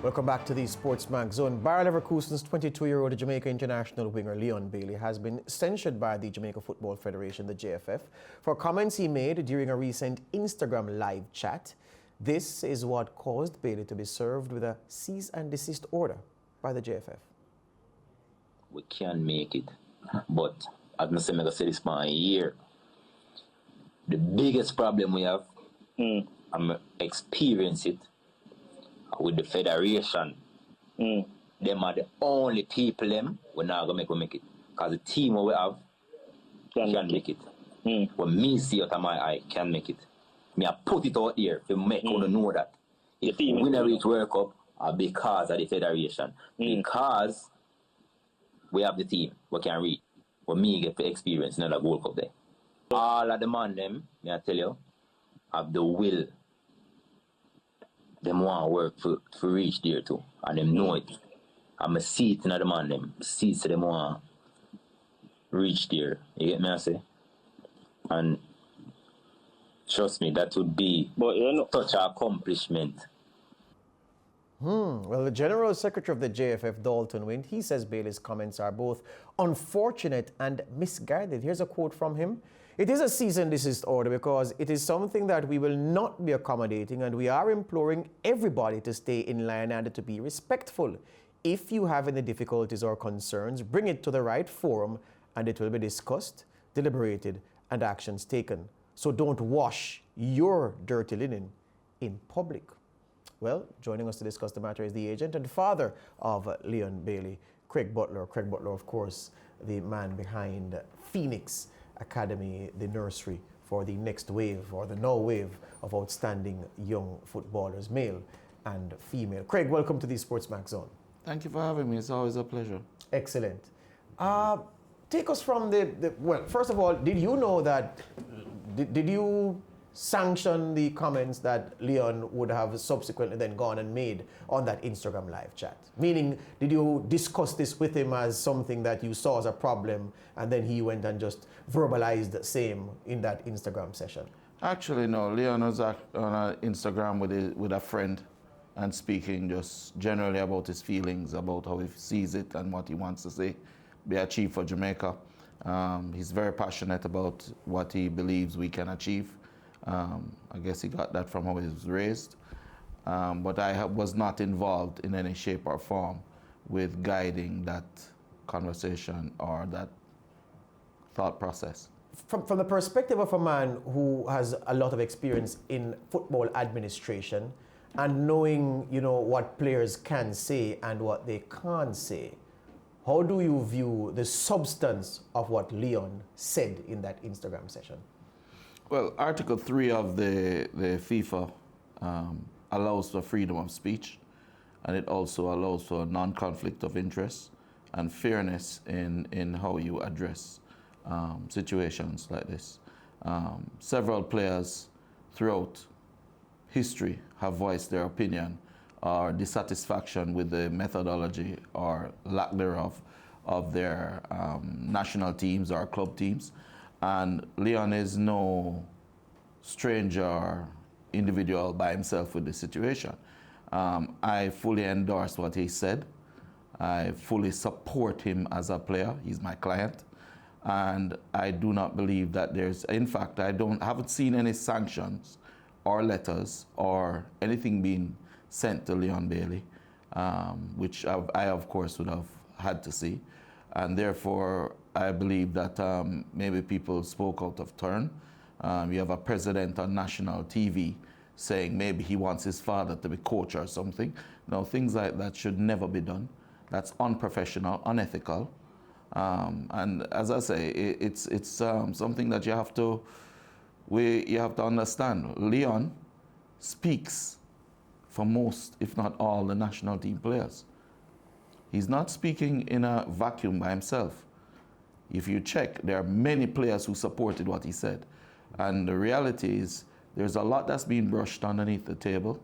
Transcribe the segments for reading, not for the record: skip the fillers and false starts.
Welcome back to the SportsMax Zone. Bayer Leverkusen's 22-year-old Jamaica international winger Leon Bailey has been censured by the Jamaica Football Federation, the JFF, for comments he made during a recent Instagram live chat. This is what caused Bailey to be served with a cease and desist order by the JFF. We can make it, but as I say this for a year, the biggest problem we have, I'm experience it with the federation. Them are the only people we're not gonna make it. Because the team we have can make it. When me see out of my eye can make it. Me I put it out here to make you know that if we win a reach World Cup because of the federation. Because we have the team we can reach. When me get to experience another World Cup there. All of the man them, me I tell you, have the will. Them want to work for reach there too. And them know it. I'm a seat in the man them. Seats them want reach there. You get me I say? And trust me, that would be such an accomplishment. Well, the General Secretary of the JFF, Dalton Wint, he says Bailey's comments are both unfortunate and misguided. Here's a quote from him. It is a cease and desist order because it is something that we will not be accommodating, and we are imploring everybody to stay in line and to be respectful. If you have any difficulties or concerns, bring it to the right forum and it will be discussed, deliberated, and actions taken. So don't wash your dirty linen in public. Well, joining us to discuss the matter is the agent and father of Leon Bailey, Craig Butler. Craig Butler, of course, the man behind Phoenix Academy, the nursery for the next wave or the now wave of outstanding young footballers, male and female. Craig, welcome to the SportsMax Zone. Thank you for having me. It's always a pleasure. Excellent. Take us from well, first of all, did you know that, did you sanction the comments that Leon would have subsequently then gone and made on that Instagram live chat? Meaning, did you discuss this with him as something that you saw as a problem and then he went and just verbalized the same in that Instagram session? Actually, no. Leon was on Instagram with a friend and speaking just generally about his feelings, about how he sees it and what he wants to see be achieved for Jamaica. He's very passionate about what he believes we can achieve. I guess he got that from how he was raised. But I was not involved in any shape or form with guiding that conversation or that thought process. From the perspective of a man who has a lot of experience in football administration and knowing, what players can say and what they can't say, how do you view the substance of what Leon said in that Instagram session? Well, Article 3 of the FIFA allows for freedom of speech, and it also allows for non-conflict of interest and fairness in how you address situations like this. Several players throughout history have voiced their opinion or dissatisfaction with the methodology or lack thereof of their national teams or club teams. And Leon is no stranger or individual by himself with the situation. I fully endorse what he said. I fully support him as a player. He's my client. And I do not believe that in fact, I haven't seen any sanctions or letters or anything being sent to Leon Bailey, which I of course would have had to see. And therefore, I believe that maybe people spoke out of turn. You have a president on national TV saying maybe he wants his father to be coach or something. No, things like that should never be done. That's unprofessional, unethical. And as I say, it's something that you have to understand. Leon speaks for most, if not all, the national team players. He's not speaking in a vacuum by himself. If you check, there are many players who supported what he said. And the reality is, there's a lot that's being brushed underneath the table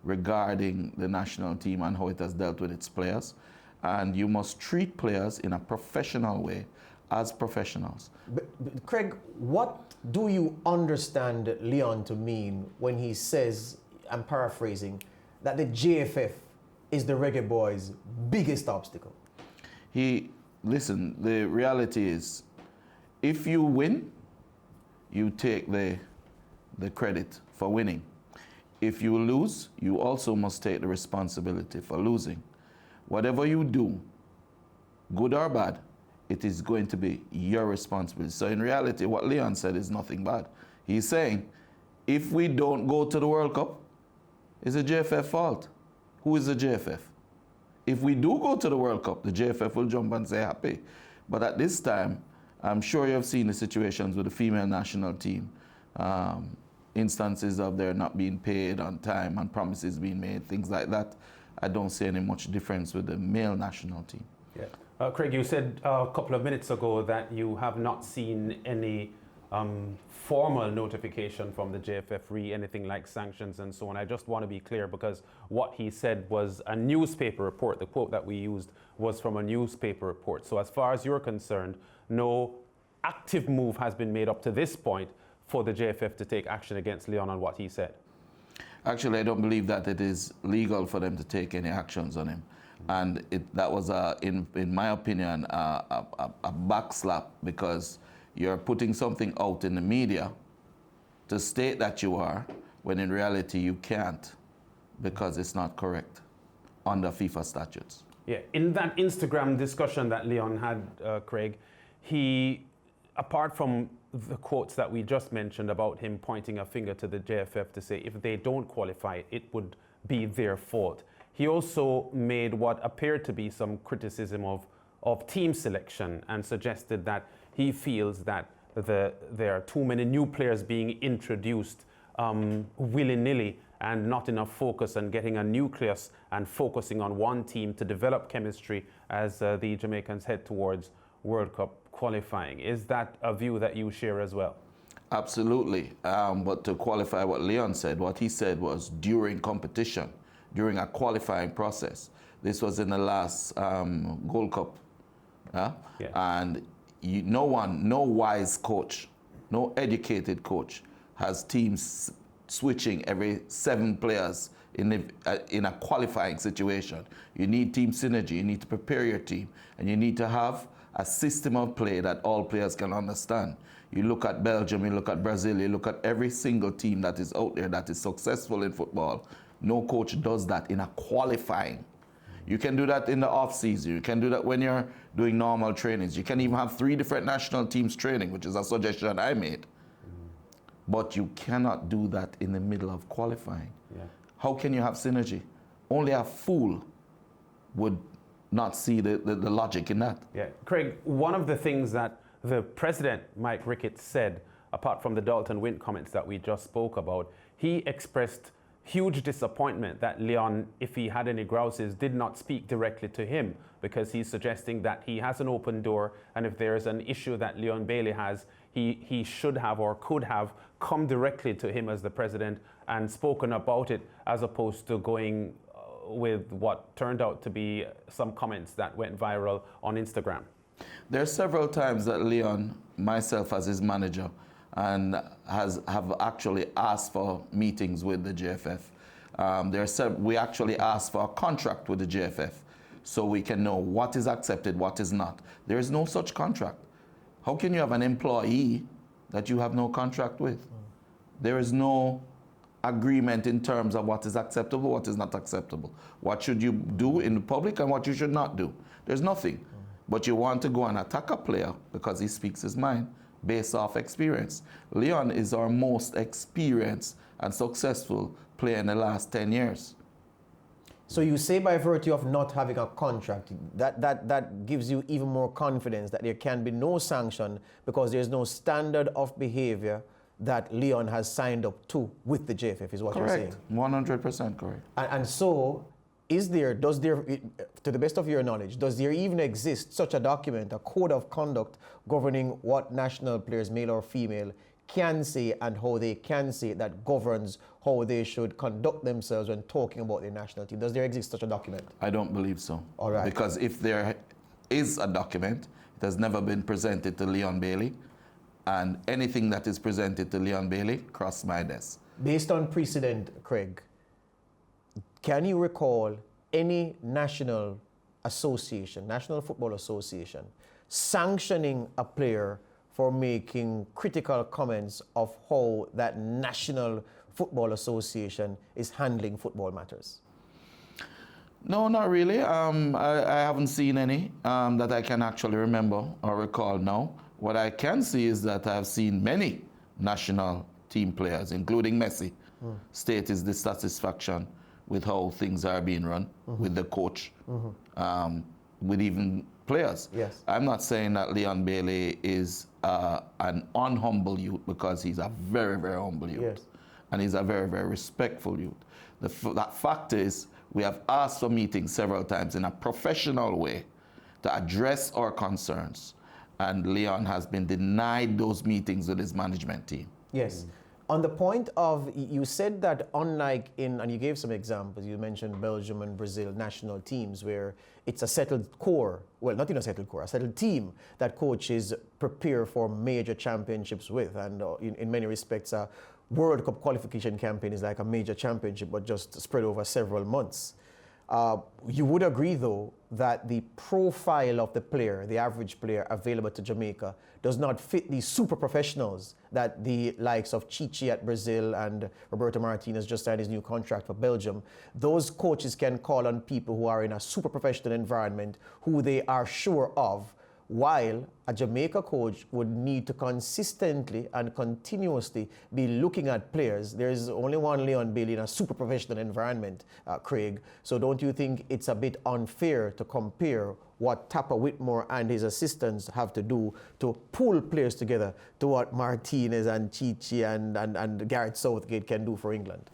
regarding the national team and how it has dealt with its players. And you must treat players in a professional way, as professionals. But Craig, what do you understand Leon to mean when he says, I'm paraphrasing, that the JFF is the Reggae Boyz' biggest obstacle? Listen, the reality is, if you win, you take the credit for winning. If you lose, you also must take the responsibility for losing. Whatever you do, good or bad, it is going to be your responsibility. So in reality, what Leon said is nothing bad. He's saying, if we don't go to the World Cup, it's a JFF fault. Who is the JFF? If we do go to the World Cup, the JFF will jump and say happy. But at this time, I'm sure you have seen the situations with the female national team. Instances of their not being paid on time and promises being made, things like that. I don't see any much difference with the male national team. Yeah. Craig, you said a couple of minutes ago that you have not seen any formal notification from the JFF re anything like sanctions and so on. I just want to be clear because what he said was a newspaper report. The quote that we used was from a newspaper report. So as far as you're concerned, no active move has been made up to this point for the JFF to take action against Leon on what he said. Actually, I don't believe that it is legal for them to take any actions on him. And that was, in my opinion, a backslap, because you're putting something out in the media to state that you are, when in reality you can't, because it's not correct under FIFA statutes. Yeah, in that Instagram discussion that Leon had, Craig, he, apart from the quotes that we just mentioned about him pointing a finger to the JFF to say if they don't qualify, it would be their fault. He also made what appeared to be some criticism of team selection and suggested that he feels that there are too many new players being introduced willy-nilly and not enough focus on getting a nucleus and focusing on one team to develop chemistry as the Jamaicans head towards World Cup qualifying. Is that a view that you share as well? Absolutely. But to qualify what Leon said, what he said was during competition, during a qualifying process. This was in the last Gold Cup. Yeah? And no wise coach, no educated coach has teams switching every 7 players in a qualifying situation. You need team synergy, you need to prepare your team, and you need to have a system of play that all players can understand. You look at Belgium, you look at Brazil, you look at every single team that is out there that is successful in football. No coach does that in a qualifying. You can do that in the off season. You can do that when you're doing normal trainings. You can even have 3 different national teams training, which is a suggestion I made. But you cannot do that in the middle of qualifying. Yeah. How can you have synergy? Only a fool would not see the logic in that. Yeah, Craig, one of the things that the president, Mike Ricketts, said, apart from the Dalton Wint comments that we just spoke about, he expressed huge disappointment that Leon, if he had any grouses, did not speak directly to him, because he's suggesting that he has an open door, and if there's an issue that Leon Bailey has, he should have or could have come directly to him as the president and spoken about it, as opposed to going with what turned out to be some comments that went viral on Instagram. There are several times that Leon, myself as his manager, and have actually asked for meetings with the JFF. We actually asked for a contract with the JFF so we can know what is accepted, what is not. There is no such contract. How can you have an employee that you have no contract with? There is no agreement in terms of what is acceptable, what is not acceptable. What should you do in the public and what you should not do. There's nothing. But you want to go and attack a player because he speaks his mind based off experience. Leon is our most experienced and successful player in the last 10 years. So you say by virtue of not having a contract, that gives you even more confidence that there can be no sanction because there's no standard of behavior that Leon has signed up to with the JFF, is what correct. You're saying? 100% correct. And so, does there, to the best of your knowledge, does there even exist such a document, a code of conduct governing what national players, male or female, can say and how they can say that governs how they should conduct themselves when talking about their national team? Does there exist such a document? I don't believe so. All right. Because if there is a document, it has never been presented to Leon Bailey, and anything that is presented to Leon Bailey crossed my desk. Based on precedent, Craig, can you recall any national association, National Football Association, sanctioning a player for making critical comments of how that National Football Association is handling football matters? No, not really. I haven't seen any that I can actually remember or recall now. What I can see is that I've seen many national team players, including Messi, state his dissatisfaction with how things are being run, with the coach, with even players. Yes. I'm not saying that Leon Bailey is an unhumble youth, because he's a very, very humble youth. Yes. And he's a very, very respectful youth. That fact is, we have asked for meetings several times in a professional way to address our concerns. And Leon has been denied those meetings with his management team. Yes. On the point of, you said that unlike and you gave some examples, you mentioned Belgium and Brazil national teams where it's a settled core, well, not even a settled core, a settled team that coaches prepare for major championships with. And in many respects, a World Cup qualification campaign is like a major championship, but just spread over several months. You would agree, though, that the profile of the player, the average player available to Jamaica, does not fit the super professionals that the likes of Chichi at Brazil and Roberto Martinez just signed his new contract for Belgium. Those coaches can call on people who are in a super professional environment, who they are sure of, while a Jamaica coach would need to consistently and continuously be looking at players. There is only one Leon Bailey in a super professional environment, Craig. So don't you think it's a bit unfair to compare what Theodore Whitmore and his assistants have to do to pull players together to what Martinez and Chichi and Gareth Southgate can do for England?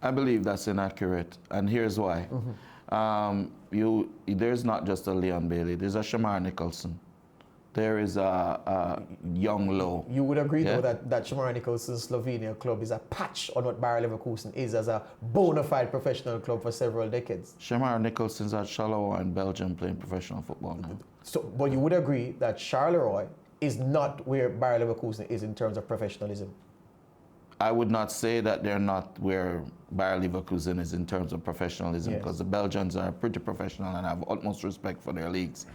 I believe that's inaccurate, and here's why. There's not just a Leon Bailey, there's a Shamar Nicholson. There is a young Low. You would agree, though, that Shamar Nicholson's Slovenia club is a patch on what Bayer Leverkusen is as a bona fide professional club for several decades. Shamar Nicholson's at Charleroi in Belgium playing professional football now. So, but you would agree that Charleroi is not where Bayer Leverkusen is in terms of professionalism? I would not say that they're not where Bayer Leverkusen is in terms of professionalism, because the Belgians are pretty professional and have utmost respect for their leagues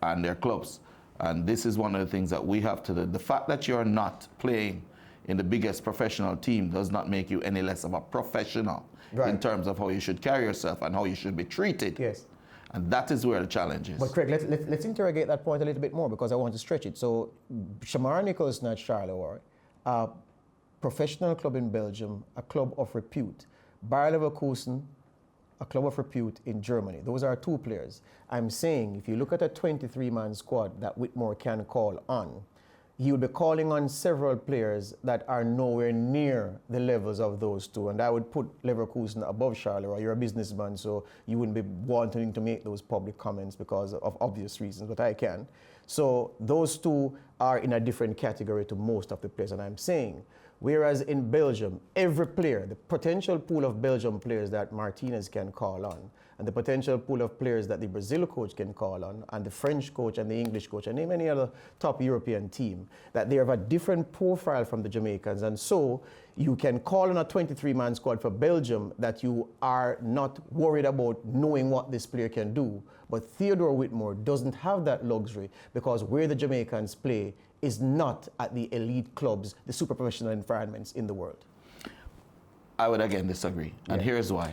and their clubs. And this is one of the things that we have to do. The fact that you're not playing in the biggest professional team does not make you any less of a professional in terms of how you should carry yourself and how you should be treated. Yes. And that is where the challenge is. But Craig, let's interrogate that point a little bit more, because I want to stretch it. So Shamar Nicholson at Charleroi, a professional club in Belgium, a club of repute. Bayer Leverkusen, a club of repute in Germany. Those are two players. I'm saying if you look at a 23-man squad that Whitmore can call on, he will be calling on several players that are nowhere near the levels of those two. And I would put Leverkusen above Charleroi. You're a businessman, so you wouldn't be wanting to make those public comments because of obvious reasons, but I can. So those two are in a different category to most of the players. And I'm saying, whereas in Belgium, every player, the potential pool of Belgium players that Martinez can call on, and the potential pool of players that the Brazil coach can call on, and the French coach and the English coach, and name any other top European team, that they have a different profile from the Jamaicans. And so you can call on a 23-man squad for Belgium that you are not worried about knowing what this player can do. But Theodore Whitmore doesn't have that luxury, because where the Jamaicans play is not at the elite clubs, the super professional environments in the world. I would again disagree, and here's why.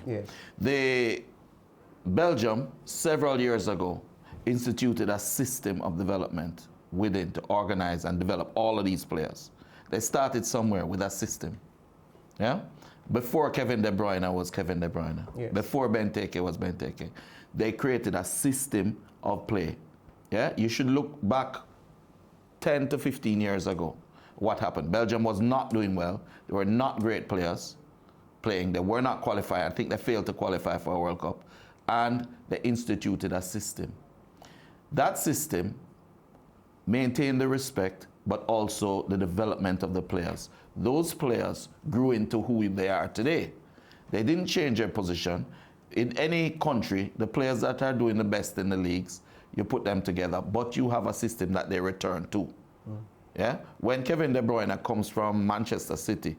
Belgium, several years ago, instituted a system of development within to organize and develop all of these players. They started somewhere with a system. Before Kevin De Bruyne was Kevin De Bruyne. Before Benteke was Benteke. They created a system of play. You should look back 10 to 15 years ago. What happened? Belgium was not doing well. They were not great players playing. They were not qualified. I think they failed to qualify for a World Cup. And they instituted a system. That system maintained the respect, but also the development of the players. Those players grew into who they are today. They didn't change their position. In any country, the players that are doing the best in the leagues, you put them together, but you have a system that they return to. When Kevin De Bruyne comes from Manchester City,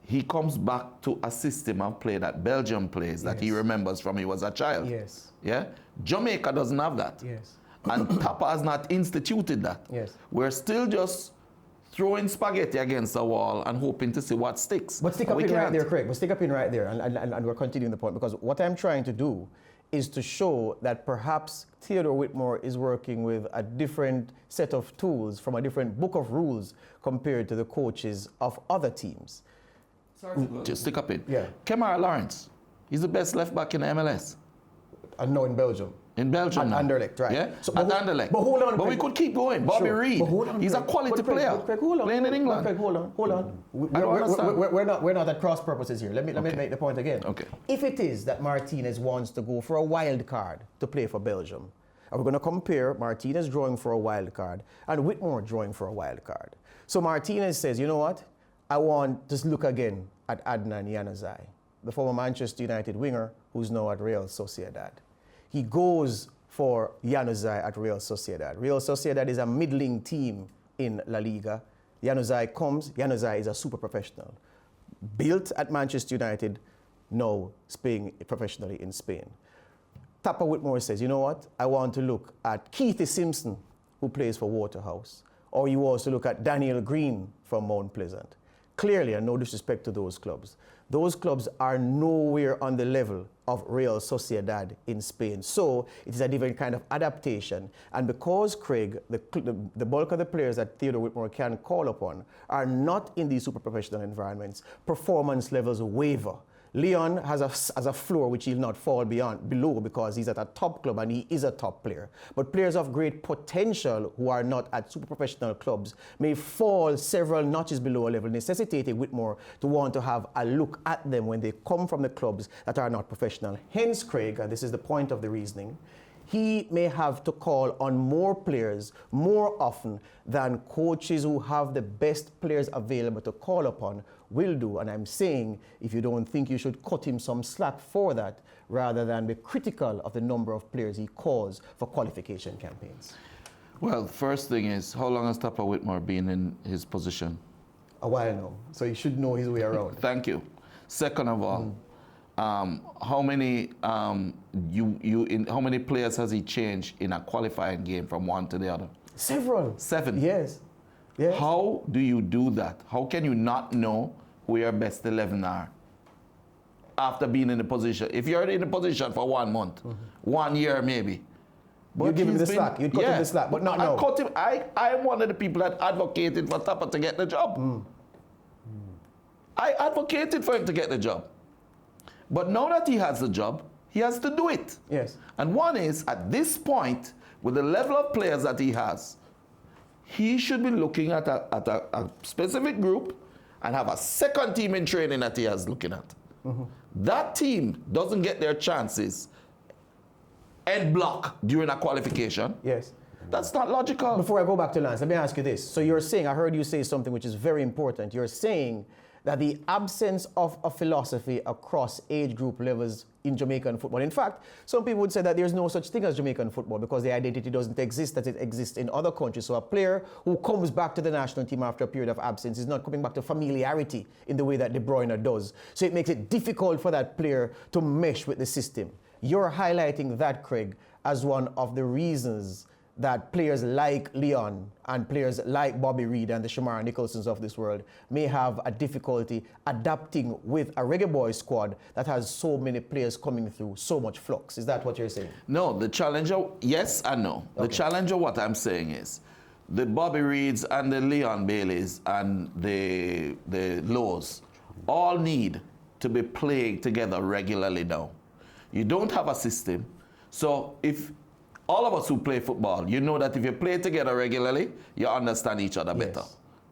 he comes back to a system of play that Belgium plays that he remembers from he was a child. Yes. Yeah? Jamaica doesn't have that. Yes. And Tapa has not instituted that. Yes. We're still just throwing spaghetti against the wall and hoping to see what sticks. But stick up in right there, Craig. But stick up in right there, and we're continuing the point, because what I'm trying to do is to show that perhaps Theodore Whitmore is working with a different set of tools from a different book of rules compared to the coaches of other teams. Just stick up in. Yeah. Kemar Lawrence, he's the best left back in the MLS. And no, in Belgium. In Belgium At now. Anderlecht, right. Yeah, So, at Anderlecht. But hold on, But we Craig. could keep going. Bobby Sure. Reed, But hold on, he's a Craig. quality But Craig, player but Craig, hold on, playing in England. Craig, hold on. I don't understand. We're not at cross purposes here. Let me make the point again. Okay. If it is that Martinez wants to go for a wild card to play for Belgium, and we're going to compare Martinez drawing for a wild card and Whitmore drawing for a wild card. So Martinez says, you know what? I want to look again at Adnan Januzaj, the former Manchester United winger who's now at Real Sociedad. He goes for Januzaj at Real Sociedad. Real Sociedad is a middling team in La Liga. Januzaj comes, Januzaj is a super professional. Built at Manchester United, now playing professionally in Spain. Tapa Whitmore says, you know what? I want to look at Keithy Simpson, who plays for Waterhouse. Or you also look at Daniel Green from Mount Pleasant. Clearly, and no disrespect to those clubs are nowhere on the level of Real Sociedad in Spain. So it is a different kind of adaptation. And because, Craig, the bulk of the players that Theodore Whitmore can call upon are not in these super professional environments, performance levels waver. Leon has a floor which he'll not fall below because he's at a top club and he is a top player. But players of great potential who are not at super professional clubs may fall several notches below a level, necessitating Whitmore to want to have a look at them when they come from the clubs that are not professional. Hence, Craig, and this is the point of the reasoning, he may have to call on more players more often than coaches who have the best players available to call upon will do. And I'm saying, if you don't think, you should cut him some slack for that rather than be critical of the number of players he calls for qualification campaigns. Well, first thing is, how long has Tapa Whitmore been in his position? A while now, so he should know his way around. Thank you. Second of all, how many how many players has he changed in a qualifying game from one to the other? Several. 7. Yes. Yes. How do you do that? How can you not know who your best 11 are after being in the position? If you're in the position for 1 month, 1 year maybe. But you'd give him the slack. You'd cut him the slack, but not now. I'm one of the people that advocated for Tapa to get the job. I advocated for him to get the job. But now that he has the job, he has to do it. Yes. And one is, at this point, with the level of players that he has, he should be looking at a specific group and have a second team in training that he is looking at. That team doesn't get their chances end block during a qualification. Yes. That's not logical. Before I go back to Lance, let me ask you this. So you're saying, I heard you say something which is very important. You're saying that the absence of a philosophy across age group levels in Jamaican football. In fact, some people would say that there's no such thing as Jamaican football because the identity doesn't exist as it exists in other countries. So a player who comes back to the national team after a period of absence is not coming back to familiarity in the way that De Bruyne does. So it makes it difficult for that player to mesh with the system. You're highlighting that, Craig, as one of the reasons that players like Leon and players like Bobby Reed and the Shamar Nicholsons of this world may have a difficulty adapting with a Reggae Boyz squad that has so many players coming through, so much flux. Is that what you're saying? No, the challenge, yes and no. Okay. The challenge of what I'm saying is, the Bobby Reeds and the Leon Baileys and the Lows all need to be playing together regularly now. You don't have a system. So if all of us who play football, you know that if you play together regularly, you understand each other better,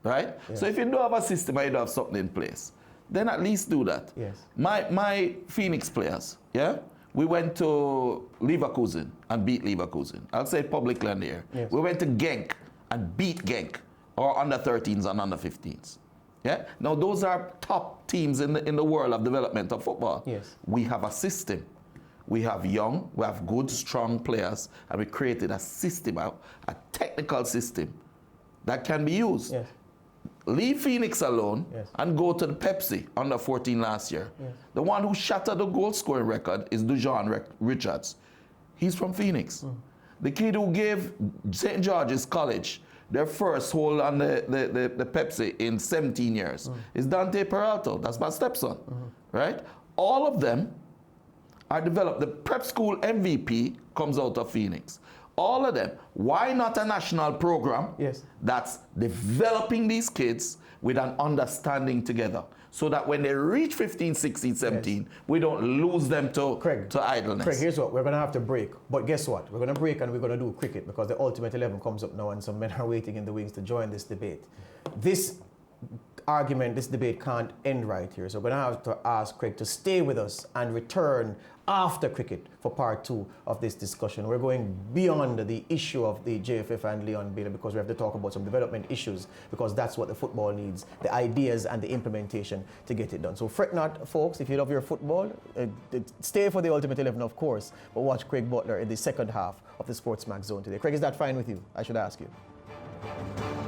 right? Yes. So if you don't have a system and you don't have something in place, then at least do that. Yes. My Phoenix players, yeah? We went to Leverkusen and beat Leverkusen. I'll say publicly on the air. Yes. We went to Genk and beat Genk, or under 13s and under 15s. Yeah? Now those are top teams in the world of development of football. Yes. We have a system. We have young, we have good, strong players, and we created a system, a technical system that can be used. Yes. leave Phoenix alone Yes. and go to the Pepsi under 14 last year. Yes. The one who shattered the goal scoring record is Dujon Richards. He's from Phoenix. The kid who gave St. George's College their first hold on the Pepsi in 17 years is Dante Peralta. That's my stepson, right? All of them are developed. The prep school MVP comes out of Phoenix. All of them. Why not a national program Yes. that's developing these kids with an understanding together so that when they reach 15, 16, 17, we don't lose them to idleness? Craig, here's what. We're going to have to break. But guess what? We're going to break and we're going to do cricket because the Ultimate 11 comes up now and some men are waiting in the wings to join this debate. This argument, this debate can't end right here. So we're going to have to ask Craig to stay with us and return after cricket for part 2 of this discussion. We're going beyond the issue of the JFF and Leon Bailey because we have to talk about some development issues because that's what the football needs, the ideas and the implementation to get it done. So fret not, folks, if you love your football, stay for the Ultimate 11, of course, but watch Craig Butler in the second half of the SportsMax Zone today. Craig, is that fine with you? I should ask you.